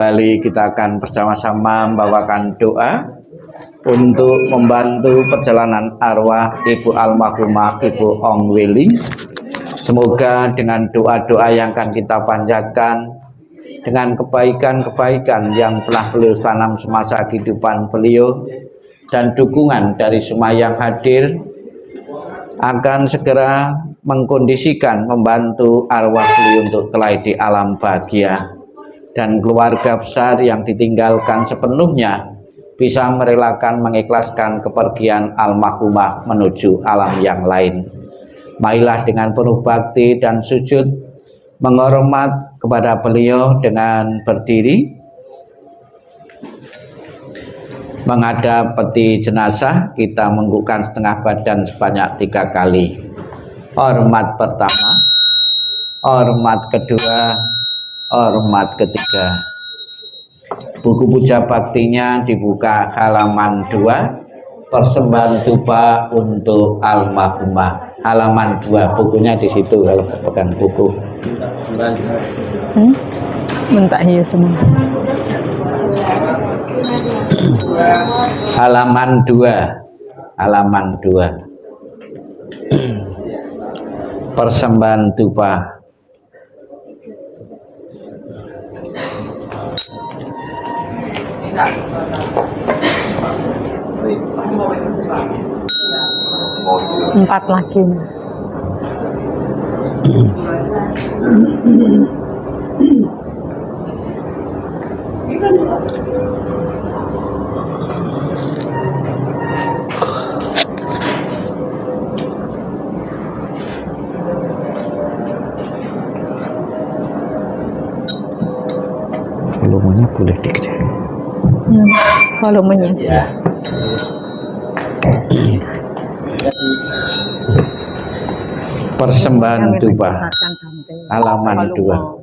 Kembali kita akan bersama-sama membawakan doa untuk membantu perjalanan arwah Ibu almarhumah Ibu Ong Weling. Semoga dengan doa-doa yang akan kita panjatkan, dengan kebaikan-kebaikan yang telah beliau tanam semasa kehidupan beliau, dan dukungan dari semua yang hadir, akan segera mengkondisikan, membantu arwah beliau untuk telah di alam bahagia, dan keluarga besar yang ditinggalkan sepenuhnya bisa merelakan, mengikhlaskan kepergian almarhumah menuju alam yang lain. Marilah dengan penuh bakti dan sujud menghormat kepada beliau dengan berdiri menghadap peti jenazah. Kita menggugurkan setengah badan sebanyak 3 kali. Hormat pertama, hormat kedua, hormat ketiga. Buku puja baktinya dibuka halaman 2, persembahan dupa untuk almarhumah. Halaman 2, bukunya di situ kalau bukan buku. Mentak hiu semua. Halaman 2, halaman 2. Persembahan dupa. Empat lagi. Volumenya boleh dikecil. Volumenya. Ya. Persembahan dupa halaman 2.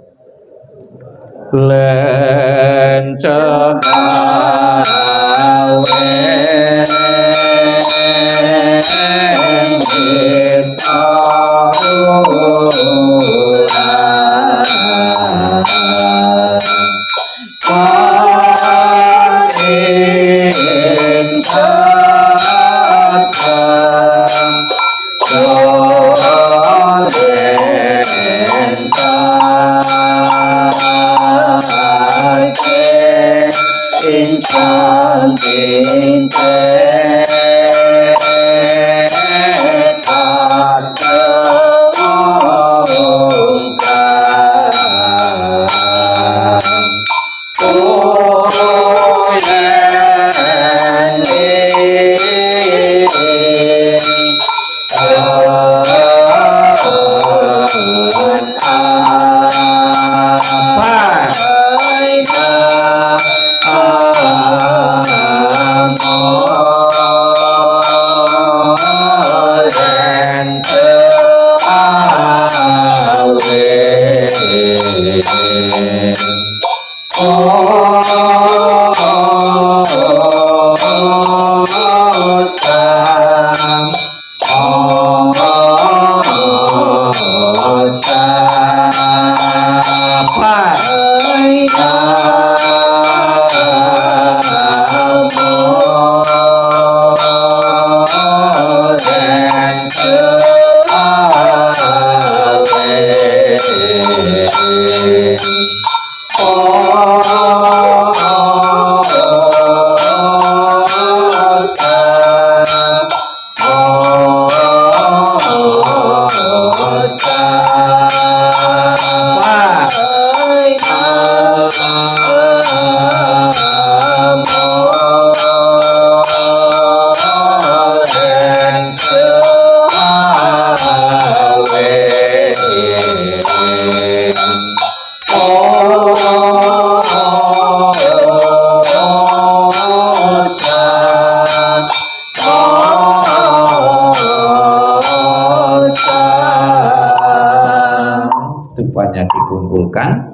Dikumpulkan.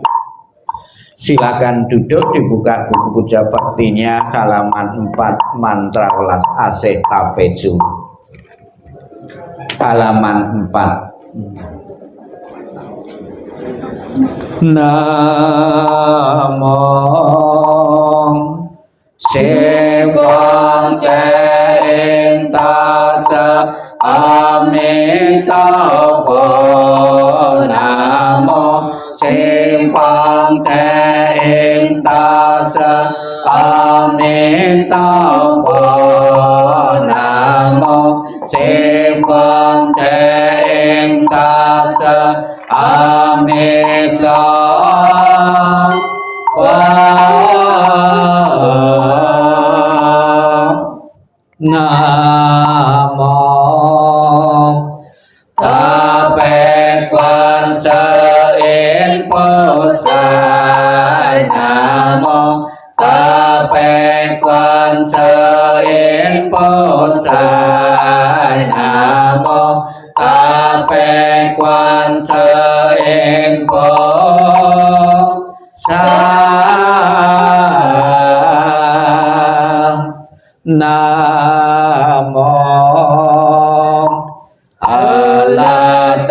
Silakan duduk, dibuka buku puja baktinya halaman 4, mantra welas asih tapeju. Halaman 4. Namo Sivang Cheng Tassa Amitabha Namo Sivang Cheng Tassa Amitabha Namo Sivang Cheng Tassa Amitabha Namo Ta Bệ Quan Sơ Yên Bồ Sát Namo Ta Bệ Quan Sơ Yên Bồ Sát Namo Ta Bệ Quan Sơ Yên Bồ Sát Namo Alatanato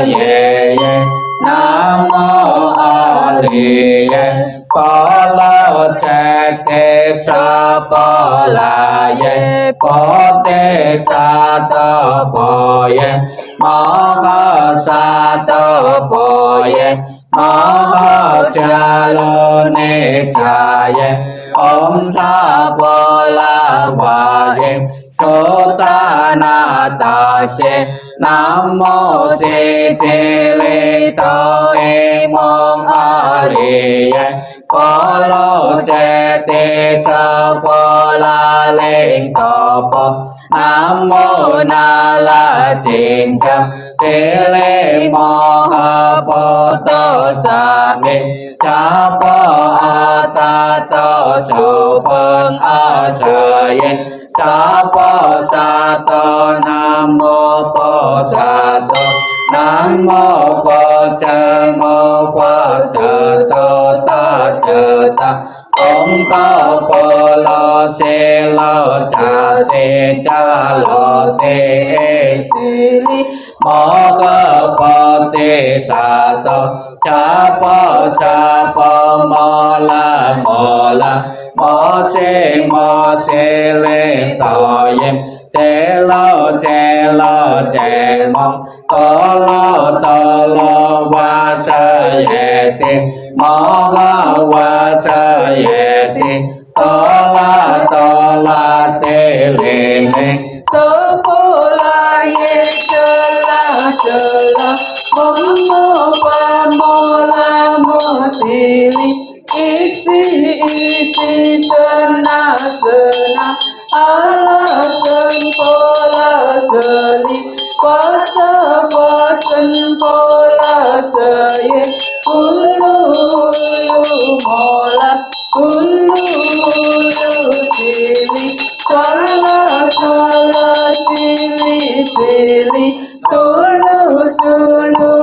Ye Namo Aliye Polo Chete Sapola Ye Pote Sato Boye Maha Sato Boye Maha Jalone Chaye Om Sapola Vaye Sotana Tashe Namo Se Chele To E Mong Ariye Polo Chete Sapola Leng Topo Namo Nala Chincham Sele Moha Poto Sami Chapo Atato Sopeng Asayen Sapo Sato Namo Po Sato Namo Po Chamo Po Tato Ta Chata Om Tao Po Lo Se Lo Cha Te Cha Lo Te Si Li Mo Cơ Po Te Sa To Cha Po Sa Po Mo La Mo Se Le To Yem Te Lo Mong To Lo Va Sa Ye Ti Mo Va Sa Ye Ti To La Te Le So Po La Ye Chela Mo La Mo Ti Li Isi Sena Ala Sen Pola Seli Puasa Pola Seye Ulu Mola Ulu Sili Sala Sili Sulu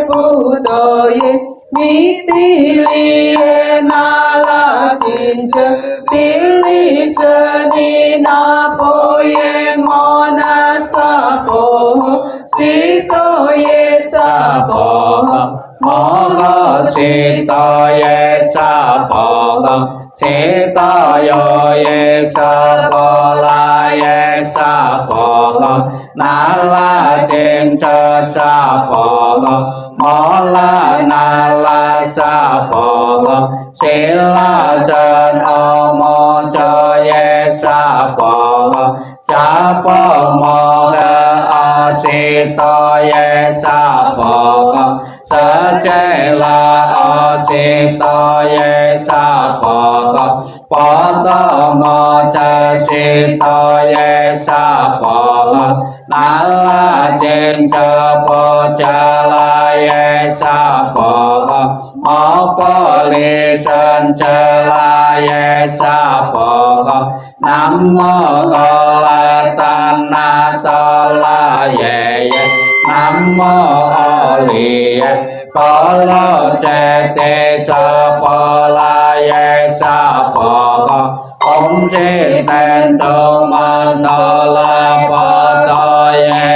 Pudoye Mitili Nala Chincha Tili Sani Napoye Mona Sapo Sitoye Sapo Moga Sitoye Sapo Sitoye Sapo Laye Sapo Nala Chincha Sapo Mola Nala Sapo Sila San Omo Choye Sapo Sapo Mola Asitoye Sapo Sachela Asitoye Sapo Poto Mocha Sitoye Sapo Nala Chincha Pocalaye Sapo Mopoli Sancalaye Sapo Namo Golatana Tolaye Namo Oliye Polo Cete Sapolaye Sapo Om Sin Ten Tu Man To La Pa To Ye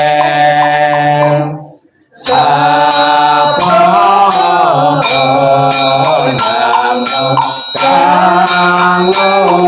Sa Po Nam Mô Cang Ngô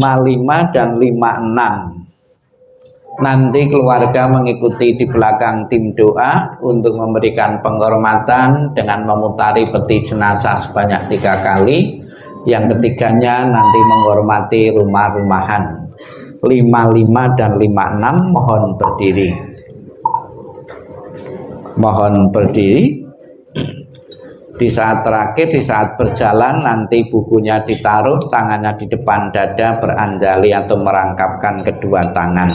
Vang lima dan 56. Nanti keluarga mengikuti di belakang tim doa untuk memberikan penghormatan dengan memutari peti jenazah sebanyak 3 kali. Yang ketiganya nanti menghormati rumah-rumahan. 55 dan 56 mohon berdiri. Mohon berdiri. Di saat terakhir, di saat berjalan, nanti bukunya ditaruh, tangannya di depan dada, beranjali atau merangkapkan kedua tangan,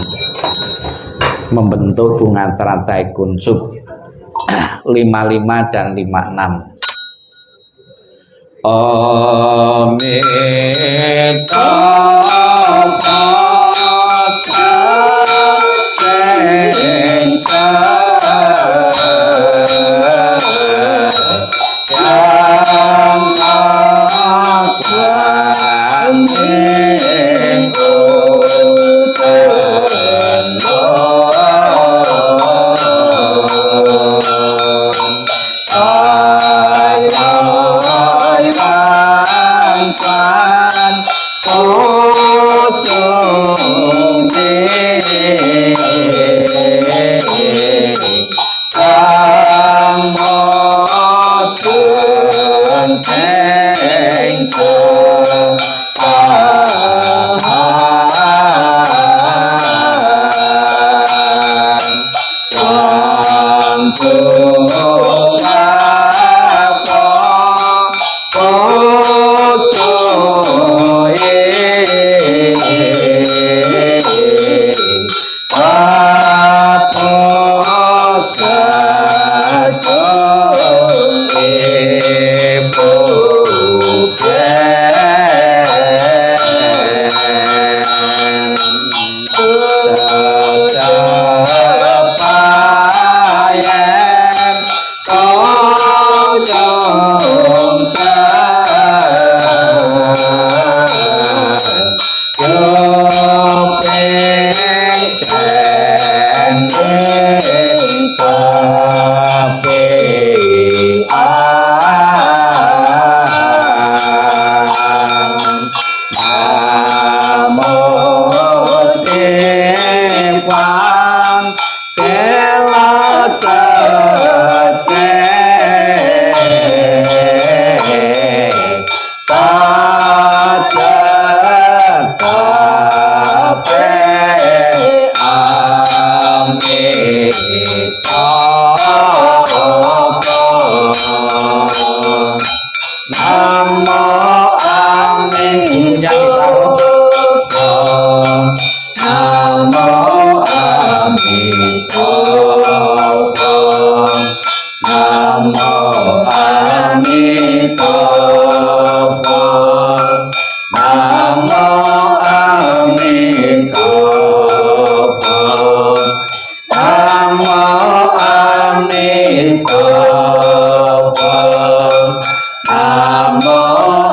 membentuk bunga teratai kunsub. 55 dan 56. Namo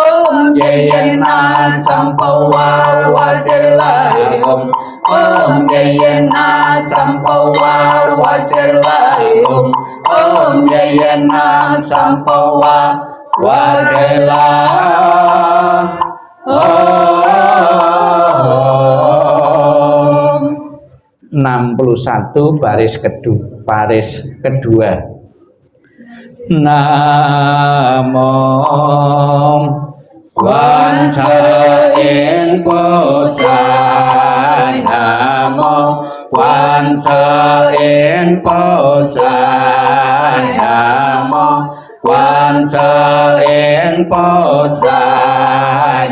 Om Jayana Sampawa Wajalai Om Jayana Sampawa Wajalai Om Jayana Sampawa Wajalai 61 baris kedua. Namo Wansa ing posai Namo Wansa ing posai Namo Wansa ing posai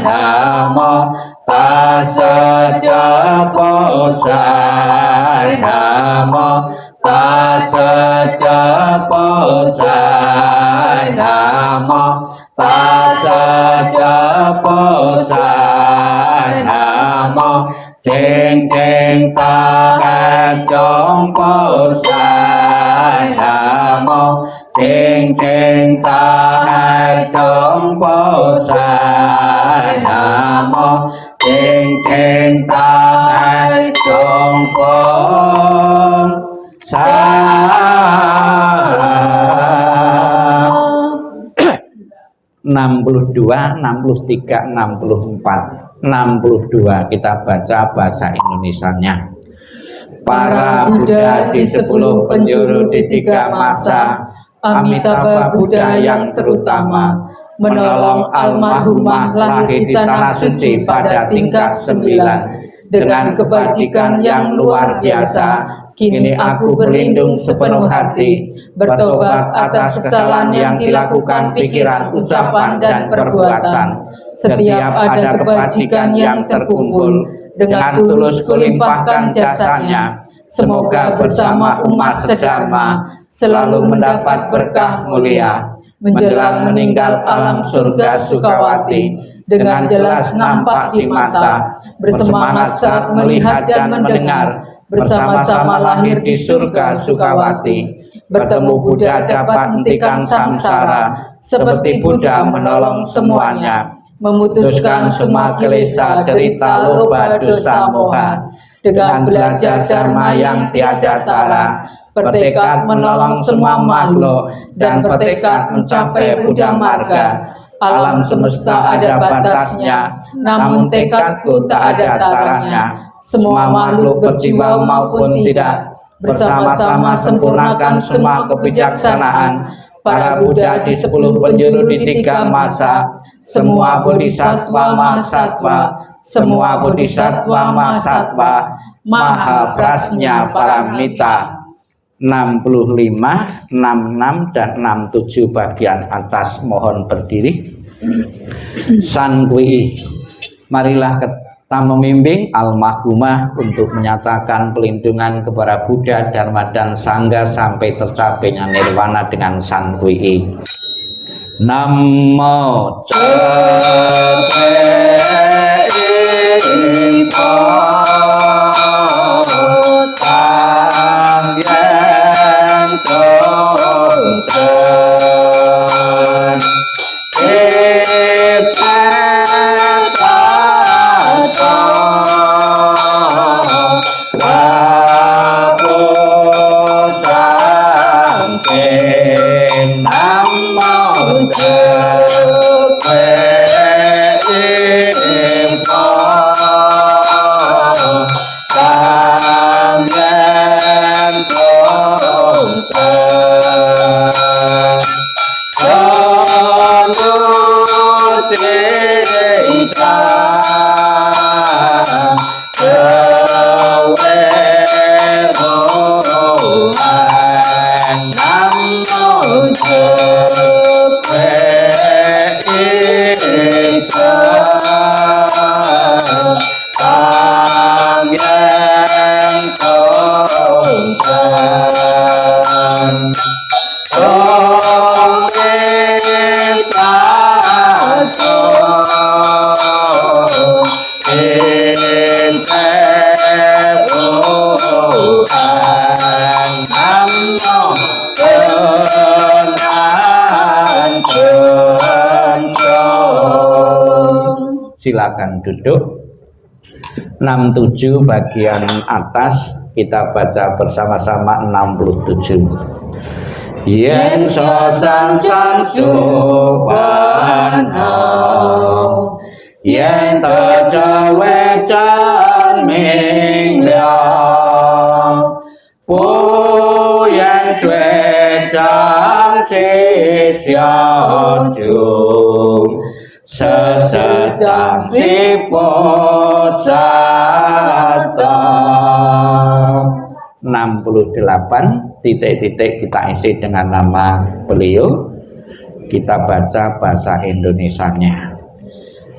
Namo Tasa japa sai Namo Tasa japa sai Namo Tasa japa sai Namo Cheng cheng ta chong po sai Namo Cheng cheng ta chong po sai Namo Cheng cheng ta chong po sai 62, 63, 64, 62 kita baca bahasa Indonesianya. Para Buddha di 10 penjuru di 3 masa, Amitabha Buddha yang terutama menolong almarhumah lahir di tanah suci pada tingkat 9 dengan kebajikan yang luar biasa. Kini aku berlindung sepenuh hati, bertobat atas kesalahan yang dilakukan pikiran, ucapan, dan perbuatan. Setiap ada kebajikan yang terkumpul, dengan tulus kulimpahkan jasanya. Semoga bersama umat sedharma selalu mendapat berkah mulia. Menjelang meninggal alam surga Sukawati, dengan jelas nampak di mata, bersemangat saat melihat dan mendengar, bersama-sama lahir di surga Sukawati. Bertemu Buddha dapat hentikan samsara, seperti Buddha menolong semuanya, memutuskan semua kilesa, derita, loba, dosa, moha. Dengan belajar dharma yang tiada tara, bertekad menolong semua makhluk, dan bertekad mencapai Buddha marga. Alam semesta ada batasnya, namun tekadku tak ada taranya. Semua makhluk berjiwa maupun tidak, bersama-sama sempurnakan semua kebijaksanaan. Para Buddha di 10 penjuru di 3 masa, semua bodhisattva mahasatva, semua bodhisattva mahasatva, maha prasnya paramita. 65, 66, dan 67 bagian atas mohon berdiri. San Kui, marilah kita membimbing almarhumah untuk menyatakan pelindungan kepada Buddha, Dharma, dan Sangha sampai tercapainya nirwana dengan San Kui. Namo Silakan duduk. 67 bagian atas kita baca bersama-sama 67. Yen sosang sanjubanau yen tercawe can ming liao pu yen cuy dang si xiao jung sesejang si posata. 68 titik-titik kita isi dengan nama beliau. Kita baca bahasa Indonesianya.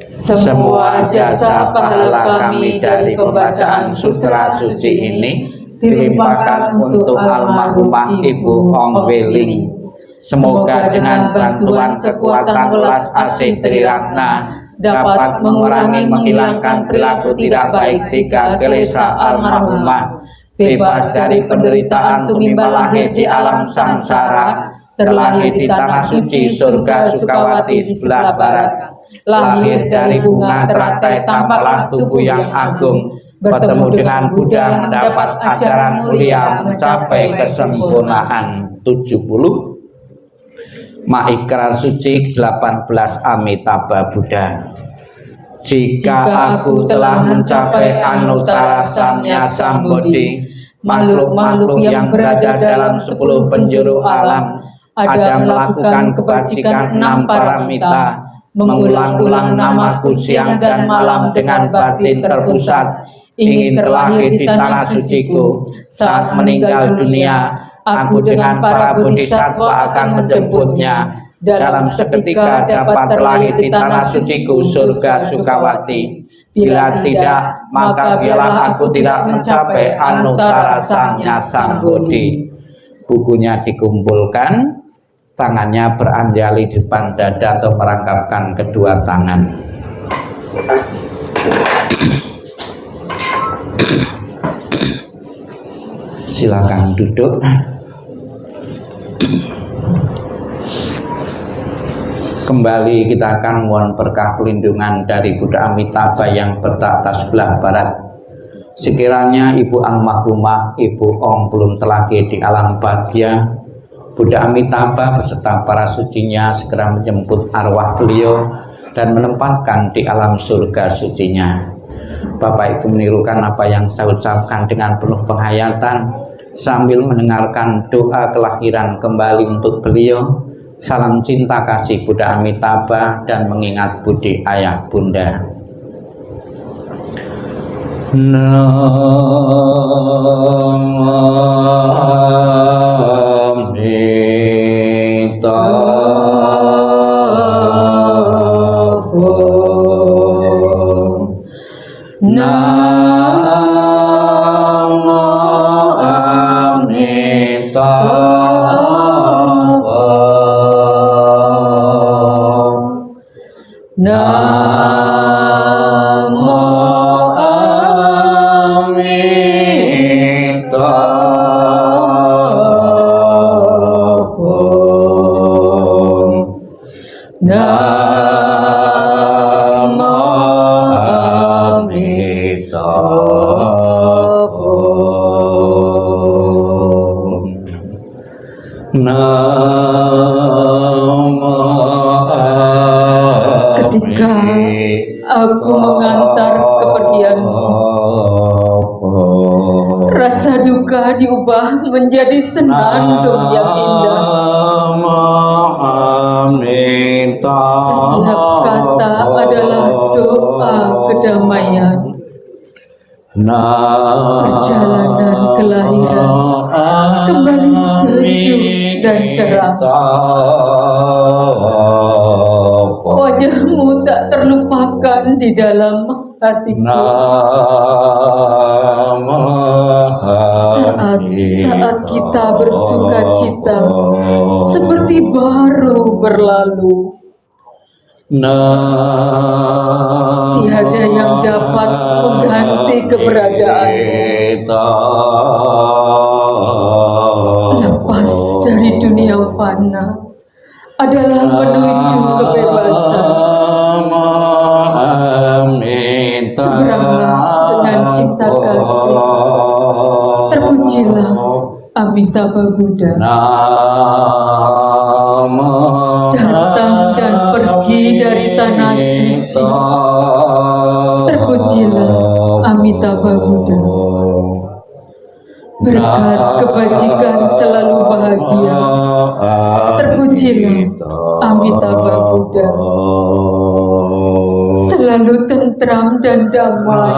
Semua jasa pahala kami dari pembacaan sutra suci ini dilimpahkan untuk almarhumah Ibu Ong Weling. Semoga dengan bantuan kekuatan welas asih Triratna dapat mengurangi menghilangkan perilaku tidak baik tiga kelesa almarhumah, bebas dari penderitaan tumimbal lahir di alam samsara, terlahir di tanah suci surga Sukawati di sebelah barat, lahir dari bunga teratai tampaklah tubuh yang agung, bertemu dengan Buddha mendapat ajaran mulia mencapai kesempurnaan. 70 Maikrar suci 18 Amitabha Buddha. Jika aku telah mencapai Anuttara Samnya Sambodhi, makhluk-makhluk yang berada dalam 10 penjuru alam ada melakukan kebajikan 6 paramita, mengulang-ulang namaku siang dan malam dengan batin terpusat, ingin terlahir di tanah suciku. Saat meninggal dunia, aku dengan para bodhisattva akan menjemputnya. Dalam seketika dapat terlahir di tanah suciku surga Sukawati. Bila tidak, maka biarlah aku tidak mencapai Anuttara Samnya Sambodhi. Bukunya dikumpulkan, tangannya beranjali di depan dada atau merangkapkan kedua tangan. Silakan duduk. Kembali kita akan mohon berkah pelindungan dari Buddha Amitabha yang bertahta sebelah barat. Sekiranya Ibu almarhumah Ibu Ong belum terlahir di alam bahagia, Buddha Amitabha beserta para sucinya segera menjemput arwah beliau dan menempatkan di alam surga sucinya. Bapak Ibu menirukan apa yang saya ucapkan dengan penuh penghayatan sambil mendengarkan doa kelahiran kembali untuk beliau. Salam cinta kasih Buddha Amitabha dan mengingat budi ayah bunda. Ketika aku mengantar kepergianmu, rasa duka diubah menjadi senandung yang indah. Setiap kata adalah doa kedamaian. Perjalanan kelahiran kembali sejuk dan cerah. Wajahmu tak terlupakan di dalam hatiku. Saat kita bersuka cita seperti baru berlalu. Tiada yang dapat mengganti keberadaanmu. Lepas dari dunia fana adalah menuju kebebasan. seberanglah dengan cinta kasih. Terpujilah Amitabha Buddha. Datang dan pergi dari tanah suci. Terpujilah Amitabha Buddha. Berkat kebajikan selalu bahagia. Terpujilah Amitabha Buddha. Selalu tentram dan damai.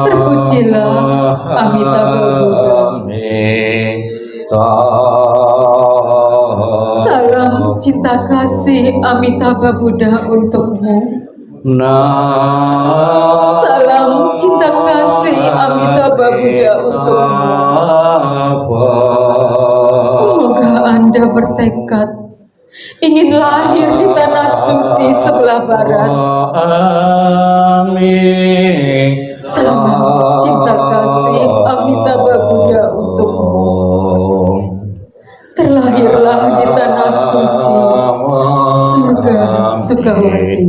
Terpujilah Amitabha Buddha. Salam cinta kasih Amitabha Buddha untukmu. Salam cinta kasih Amitabha Buddha untukmu. Semoga Anda bertekad ingin lahir di tanah suci sebelah barat. Salam cinta kasih Amitabha Buddha untukmu. Terlahirlah di tanah suci surga Sukawati.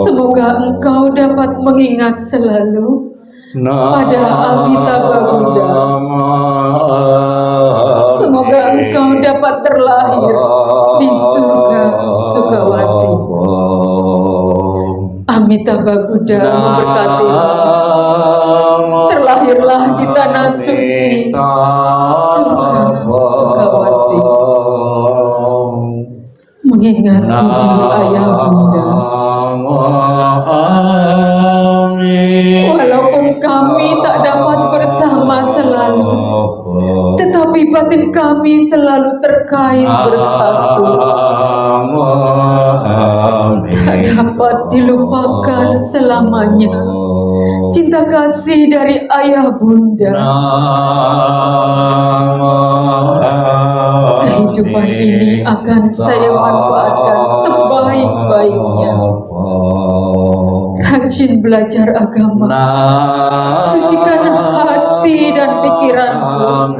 Semoga engkau dapat mengingat selalu pada Amitabha Buddha. Semoga engkau dapat terlahir di surga Sukawati. Amitabha Buddha memberkati. Terlahirlah di tanah suci surga Sukawati. Mengingat budi ayah bunda. Walaupun kami tak dapat bersama selalu, tetapi batin kami selalu terkait bersatu. Tak dapat dilupakan selamanya cinta kasih dari ayah bunda. Kehidupan ini akan saya manfaatkan sebaik-baiknya. Rajin belajar agama, sucikan hati dan pikiranku.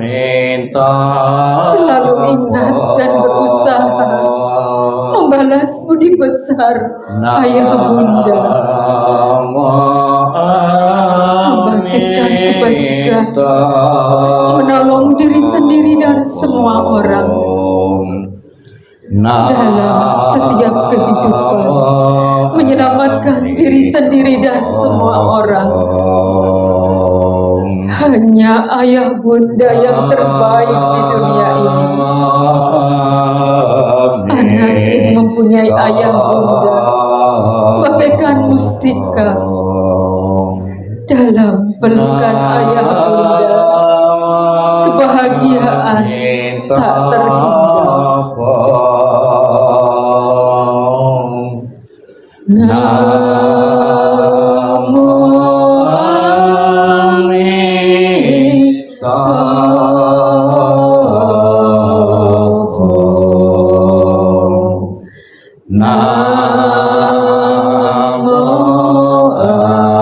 Selalu ingat dan berusaha membalas budi besar ayah bunda. Membangkitkan kebajikan, menolong diri sendiri dan semua orang. Dalam setiap kehidupan, menyelamatkan diri sendiri dan semua orang. Hanya ayah bunda yang terbaik di dunia ini. Anak yang mempunyai ayah bunda bagaikan mustika. Dalam pelukan ayah bunda, kebahagiaan tak terhingga. Namo Amitabha. Namo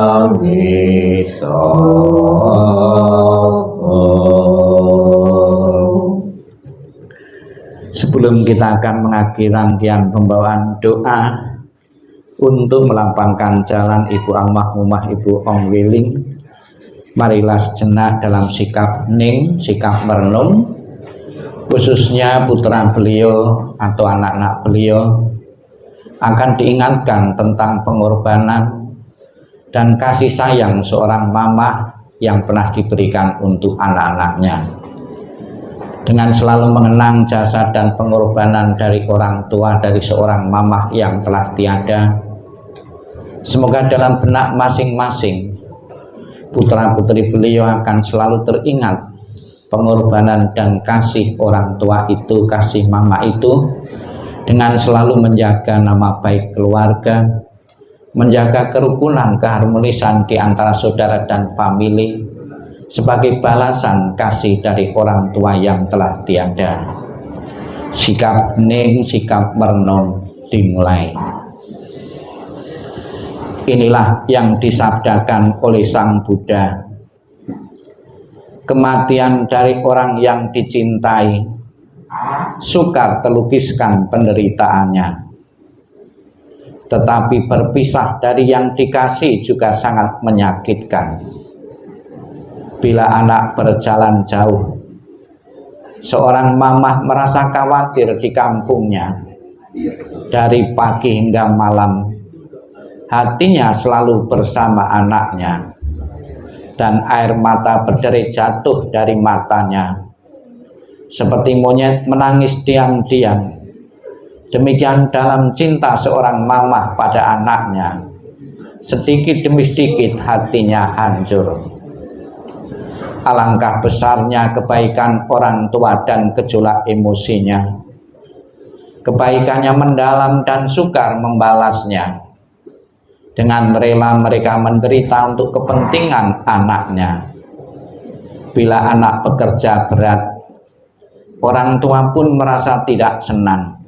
Amitabha. Sebelum kita akan mengakhiri rangkaian pembawaan doa untuk melapangkan jalan Ibu Almarhumah Ibu Ong Weling, marilah sejenak dalam sikap hening, sikap merenung, khususnya putra beliau atau anak-anak beliau akan diingatkan tentang pengorbanan dan kasih sayang seorang mama yang pernah diberikan untuk anak-anaknya. Dengan selalu mengenang jasa dan pengorbanan dari orang tua dari seorang mamah yang telah tiada, semoga dalam benak masing-masing putra-putri beliau akan selalu teringat pengorbanan dan kasih orang tua itu, kasih mama itu, dengan selalu menjaga nama baik keluarga, menjaga kerukunan, keharmonisan di antara saudara dan famili, sebagai balasan kasih dari orang tua yang telah tiada. Sikap hening, sikap merenung dimulai. Inilah yang disabdakan oleh Sang Buddha. Kematian dari orang yang dicintai sukar terlukiskan penderitaannya. Tetapi berpisah dari yang dikasih juga sangat menyakitkan. Bila anak berjalan jauh, seorang mamah merasa khawatir di kampungnya. Dari pagi hingga malam, hatinya selalu bersama anaknya, dan air mata berderai jatuh dari matanya. Seperti monyet menangis diam-diam, demikian dalam cinta seorang mamah pada anaknya. Sedikit demi sedikit hatinya hancur. Alangkah besarnya kebaikan orang tua dan gejolak emosinya. Kebaikannya mendalam dan sukar membalasnya. Dengan rela mereka menderita untuk kepentingan anaknya. Bila anak bekerja berat, orang tua pun merasa tidak senang.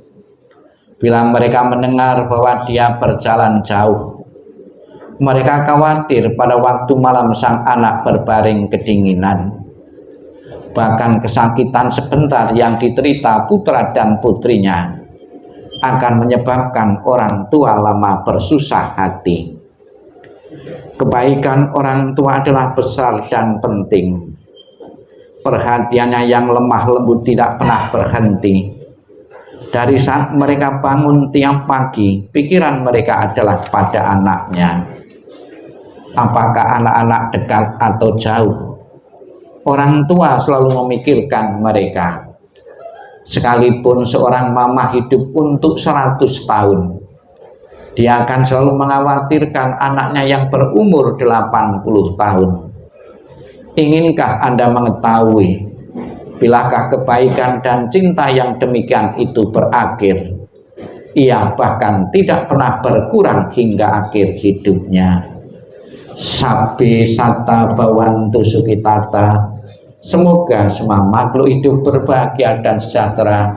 Bila mereka mendengar bahwa dia berjalan jauh, mereka khawatir pada waktu malam sang anak berbaring kedinginan. Bahkan kesakitan sebentar yang diterita putra dan putrinya akan menyebabkan orang tua lama bersusah hati. Kebaikan orang tua adalah besar dan penting. Perhatiannya yang lemah lembut tidak pernah berhenti. Dari saat mereka bangun tiap pagi, pikiran mereka adalah pada anaknya. Apakah anak-anak dekat atau jauh, orang tua selalu memikirkan mereka. Sekalipun seorang mama hidup untuk 100 tahun, dia akan selalu mengkhawatirkan anaknya yang berumur 80 tahun. Inginkah Anda mengetahui bilakah kebaikan dan cinta yang demikian itu berakhir? Ia bahkan tidak pernah berkurang hingga akhir hidupnya. Sabe sata bawantu sukitata. Semoga semua makhluk hidup berbahagia dan sejahtera.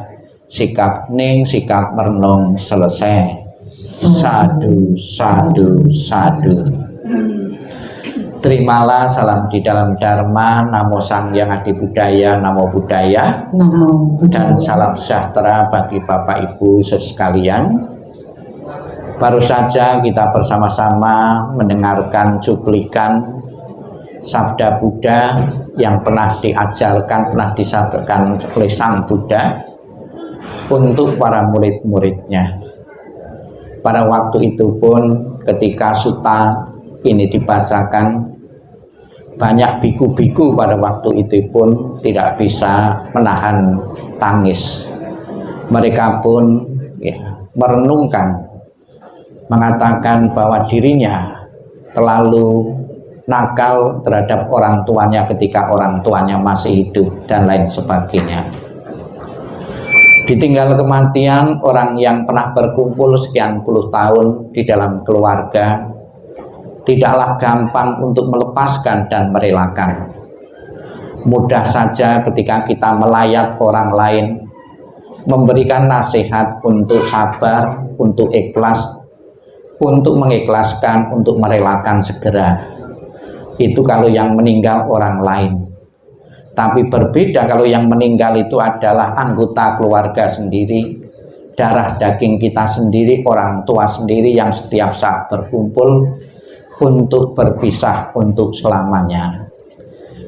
Sikap ning, sikap merenung selesai. Sadu, sadu, sadu. Terimalah salam di dalam Dharma, Namo Sang Hyang Adi Budaya, Namo Buddhaya, Namo dan salam sejahtera bagi Bapak Ibu sekalian. Baru saja kita bersama-sama mendengarkan cuplikan Sabda Buddha yang pernah diajarkan, pernah disampaikan oleh Sang Buddha untuk para murid-muridnya. Pada waktu itu pun ketika sutta ini dibacakan, banyak biku-biku pada waktu itu pun tidak bisa menahan tangis. Mereka pun merenungkan, mengatakan bahwa dirinya terlalu nakal terhadap orang tuanya ketika orang tuanya masih hidup dan lain sebagainya. Ditinggal kematian orang yang pernah berkumpul sekian puluh tahun di dalam keluarga tidaklah gampang untuk melepaskan dan merelakan. Mudah saja ketika kita melayat orang lain, memberikan nasihat untuk sabar, untuk ikhlas, untuk mengikhlaskan, untuk merelakan segera. Itu kalau yang meninggal orang lain. Tapi berbeda kalau yang meninggal itu adalah anggota keluarga sendiri, darah daging kita sendiri, orang tua sendiri yang setiap saat berkumpul untuk berpisah untuk selamanya.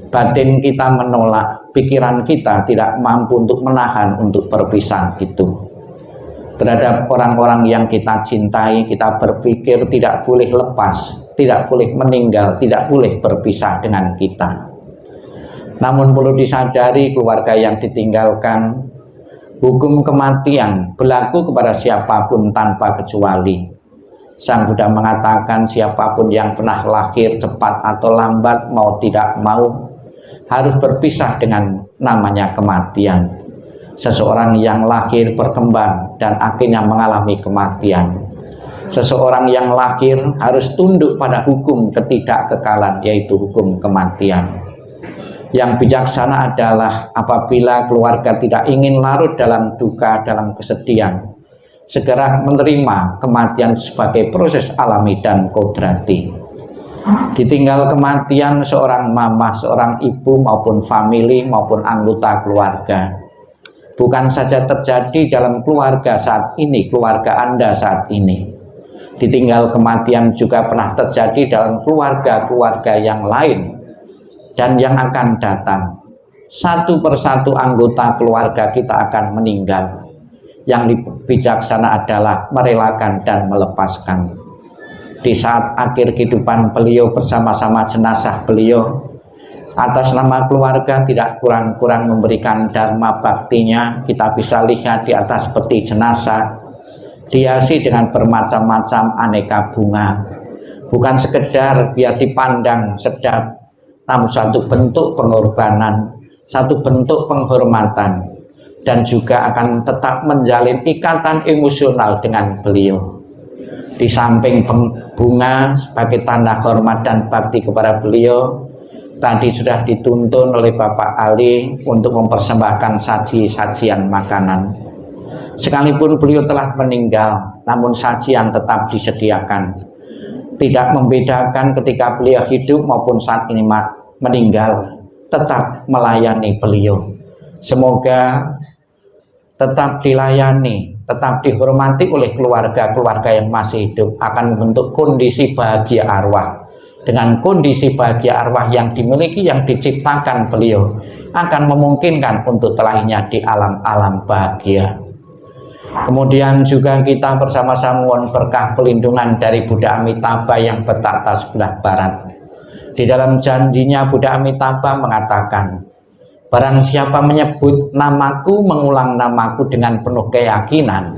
Batin kita menolak, pikiran kita tidak mampu untuk menahan untuk berpisah itu. Terhadap orang-orang yang kita cintai, kita berpikir tidak boleh lepas, tidak boleh meninggal, tidak boleh berpisah dengan kita. Namun perlu disadari keluarga yang ditinggalkan, hukum kematian berlaku kepada siapapun tanpa kecuali. Sang Buddha mengatakan siapapun yang pernah lahir cepat atau lambat, mau tidak mau, harus berpisah dengan namanya kematian. Seseorang yang lahir berkembang dan akhirnya mengalami kematian. Seseorang yang lahir harus tunduk pada hukum ketidakkekalan, yaitu hukum kematian. Yang bijaksana adalah apabila keluarga tidak ingin larut dalam duka, dalam kesedihan, segera menerima kematian sebagai proses alami dan kodrati. Ditinggal kematian seorang mama, seorang ibu maupun famili maupun anggota keluarga, bukan saja terjadi dalam keluarga saat ini, keluarga Anda saat ini, Ditinggal kematian juga pernah terjadi dalam keluarga-keluarga yang lain dan yang akan datang. Satu persatu anggota keluarga kita akan meninggal. Yang bijaksana adalah merelakan dan melepaskan. Di saat akhir kehidupan beliau bersama-sama jenazah beliau, atas nama keluarga tidak kurang-kurang memberikan dharma baktinya. Kita bisa lihat di atas peti jenazah dihiasi dengan bermacam-macam aneka bunga, bukan sekedar biar dipandang sedap, namun satu bentuk pengorbanan, satu bentuk penghormatan, dan juga akan tetap menjalin ikatan emosional dengan beliau. Di samping bunga sebagai tanda hormat dan bakti kepada beliau, tadi sudah dituntun oleh Bapak Ali untuk mempersembahkan saji-sajian makanan. Sekalipun beliau telah meninggal, namun sajian tetap disediakan. Tidak membedakan ketika beliau hidup maupun saat ini meninggal, tetap melayani beliau. Semoga tetap dilayani, tetap dihormati oleh keluarga-keluarga yang masih hidup, akan membentuk kondisi bahagia arwah. Dengan kondisi bahagia arwah yang dimiliki, yang diciptakan beliau, akan memungkinkan untuk terlahirnya di alam-alam bahagia. Kemudian juga kita bersama-sama mohon berkah pelindungan dari Buddha Amitabha yang bertahta sebelah barat. Di dalam janjinya Buddha Amitabha mengatakan, barang siapa menyebut namaku, mengulang namaku dengan penuh keyakinan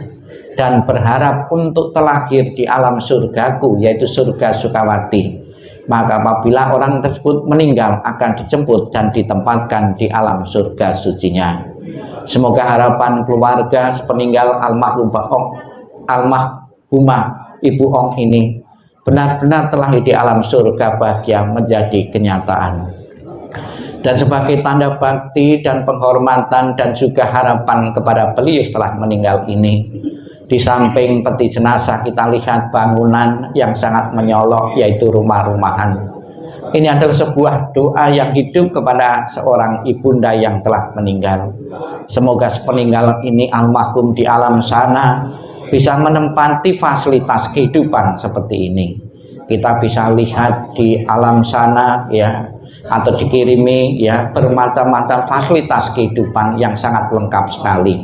dan berharap untuk terlahir di alam surgaku, yaitu surga Sukawati, maka apabila orang tersebut meninggal akan dijemput dan ditempatkan di alam surga sucinya. Semoga harapan keluarga sepeninggal almarhumah Ibu Ong ini benar-benar terlahir di alam surga bahagia menjadi kenyataan. Dan sebagai tanda bakti dan penghormatan dan juga harapan kepada beliau setelah meninggal ini, di samping peti jenazah kita lihat bangunan yang sangat menyolok, yaitu rumah-rumahan. Ini adalah sebuah doa yang hidup kepada seorang ibunda yang telah meninggal. Semoga sepeninggal ini almarhum di alam sana bisa menempati fasilitas kehidupan seperti ini. Kita bisa lihat di alam sana ya, atau dikirimi ya, bermacam-macam fasilitas kehidupan yang sangat lengkap sekali.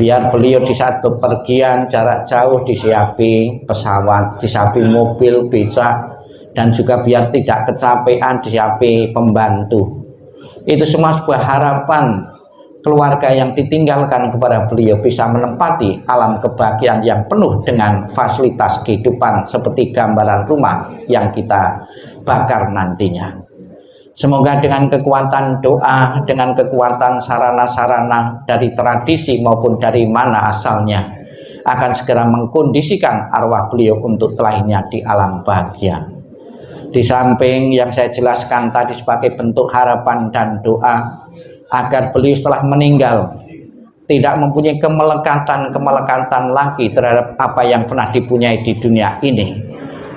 Biar beliau di saat bepergian jarak jauh disiapi pesawat, disiapi mobil, becak, dan juga biar tidak kecapean disiapi pembantu. Itu semua sebuah harapan keluarga yang ditinggalkan kepada beliau bisa menempati alam kebahagiaan yang penuh dengan fasilitas kehidupan seperti gambaran rumah yang kita bakar nantinya. Semoga dengan kekuatan doa, dengan kekuatan sarana-sarana dari tradisi maupun dari mana asalnya, akan segera mengkondisikan arwah beliau untuk terlahirnya di alam bahagia. Di samping yang saya jelaskan tadi sebagai bentuk harapan dan doa agar beliau setelah meninggal tidak mempunyai kemelekatan lagi terhadap apa yang pernah dipunyai di dunia ini.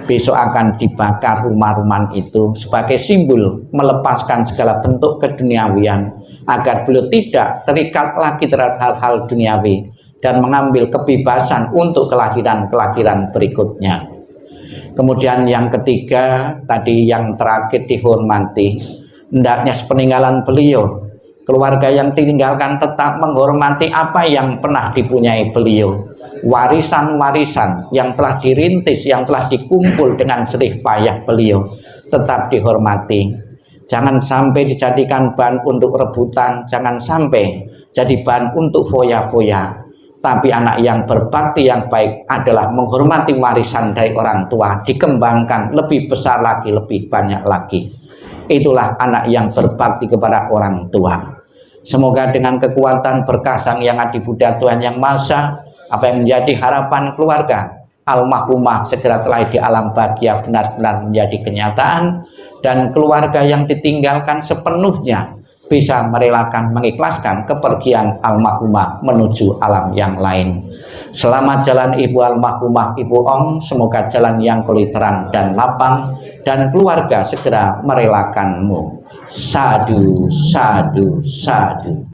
Besok akan dibakar rumah-rumah itu sebagai simbol melepaskan segala bentuk keduniawian agar beliau tidak terikat lagi terhadap hal-hal duniawi dan mengambil kebebasan untuk kelahiran-kelahiran berikutnya. Kemudian yang ketiga, tadi yang terakhir dihormati, hendaknya sepeninggalan beliau, keluarga yang ditinggalkan tetap menghormati apa yang pernah dipunyai beliau. Warisan-warisan yang telah dirintis, yang telah dikumpul dengan jerih payah beliau, tetap dihormati. Jangan sampai dijadikan bahan untuk rebutan, jangan sampai jadi bahan untuk foya-foya. Tapi anak yang berbakti yang baik adalah menghormati warisan dari orang tua, dikembangkan lebih besar lagi, lebih banyak lagi. Itulah anak yang berbakti kepada orang tua. Semoga dengan kekuatan berkah Sang Yang Adi Buddha Tuhan Yang Maha Esa, apa yang menjadi harapan keluarga almarhumah segera terlahir di alam bahagia benar-benar menjadi kenyataan, dan keluarga yang ditinggalkan sepenuhnya bisa merelakan, mengikhlaskan kepergian almarhumah menuju alam yang lain. Selamat jalan Ibu almarhumah Ibu Ong, semoga jalan yang terang dan lapang, dan keluarga segera merelakanmu. Sadu, sadu, sadu.